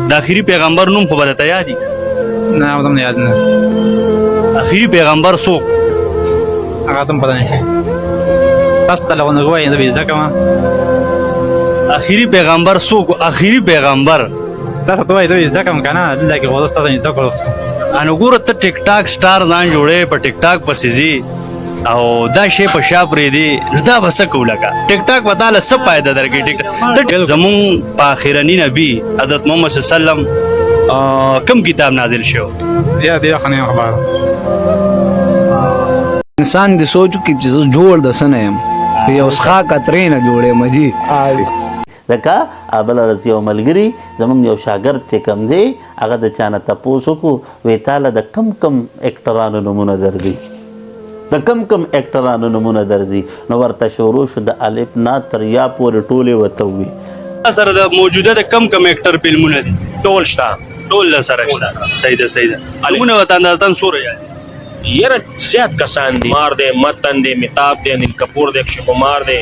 د اخري پیغمبر نوم خو به درته یاد وي؟ نه هغه هم یاد نه. اخري پیغمبر څوک؟ هغه هم پته نشته. تاسو کله غونډه وایي زه به زده کوم. اخري پیغمبر څوک؟ اخري پیغمبر تاسو ته وایي زه به زده کوم که نه دلته کې خو زه تاسو نه زده کړم. انو ګوره ته ټیک ټاک سټار ځان جوړې په ټیک ټاک پسې ځي او دا شی په شا پرېږدي نو دا به څه کوو لکه ټیک ټاک به تاله څه فایده درکوي؟ ټیک ته زمونږ په آخرني نبي حضرت محمد صلی الله علیه وسلم کوم کتاب نازل شو؟ یا دې خو نه یم خبره. انسان دې سوچو کې چې زه جوړ د څه نه یم یو څښاک قطرې نه جوړ یم جي ځکه بله ورځ یو ملګري زموږ یو شاګرد چې کوم دی هغه د چا نه تپوس وکړو وایي تاله د کم اکټرانو نومونه درځي د کم اکټرانو نومونه درځي نو ورته شروع شو د الف نه تر یا پورې ټولې ورته ووي سره د موجوده د کم اکټر فلمونه دي ټول شته ټول سره شته صحیح ده فلمونه ورته اندازتن څومره یاد یاره زیات کسان دي مار دی متن دی میتاب دی انیل کپور دی اکشی کمار دی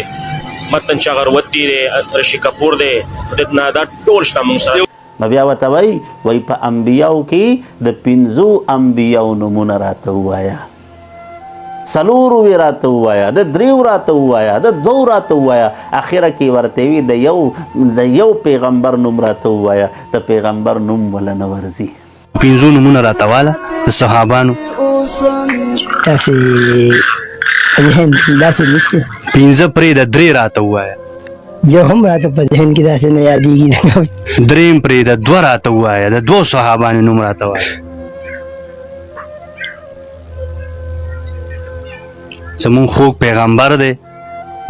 متن چغروتی دی رشی کپور دی دا ټول شته موږ سره نو بیا ورته وایي په انبیاو کې د 5 انبیاو نومونه راته ووایه څلورو یې راته ووایه د 3 راته ووایه د 2 راته ووایه اخره کې ورته وي د یو پیغمبر نوم راته ووایه د پیغمبر نوم وله نه ورځي 5 نومونه راته واله د صحابانو داسې نشته 5 پرې د 3 راته ووایه یو هم راته په ذهن کې داسې نه یادېږي 3 پرې د 2 راته ووایه د 2 صحابانو نوم راته وایه زمون خوږ پیغمبر دی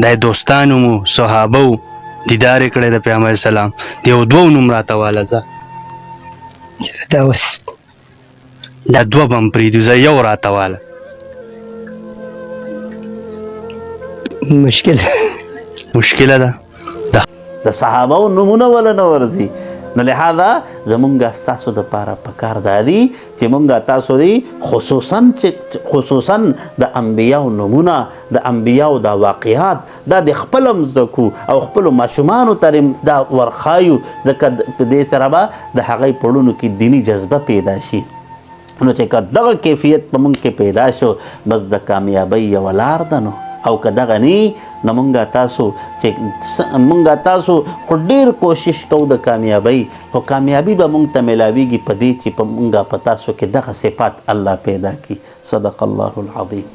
دا دوستانو مو صحابه و دیدار یې کړی د پیغمبر اسلام د یو 2 نوم راته واله ځه دا اوس دا 2 به م پرېږدو زه یو راته واله مشکله ده د صحابو نومونه ولا نه ورځي نو لہذا زمونږ ستاسو دپاره پکار دا دي چې مونږ تاسو دی خصوصا د انبیاو نومونه د انبیاو دا واقعات دا د خپل هم زده کړو او خپلو ماشومانو ته دا ورښایو ځکه په دې سره به د هغوی پړونو کې دیني جذبه پیدا شي نو چې که دغه کیفیت په مونږ کې پیدا شو بس د کامیابۍ یوه لار ده نو او که دغه نی نو مونږ تاسو خو ډېر کوشش کوو د کامیابۍ خو کامیابي به مونږ ته میلاویږي په دې چې په مونږ په تاسو کې دغه صفات الله پیدا کړي صدق الله العظیم